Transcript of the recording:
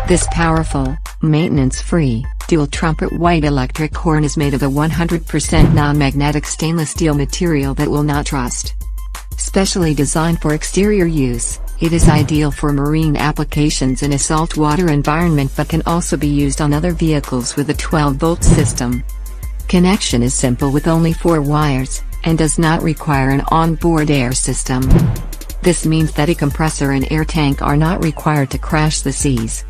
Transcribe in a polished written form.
This powerful, maintenance-free, dual-trumpet white electric horn is made of a 100% non-magnetic stainless steel material that will not rust. Specially designed for exterior use, it is ideal for marine applications in a saltwater environment but can also be used on other vehicles with a 12-volt system. Connection is simple with only 4 wires, and does not require an onboard air system. This means that a compressor and air tank are not required to crash the seas.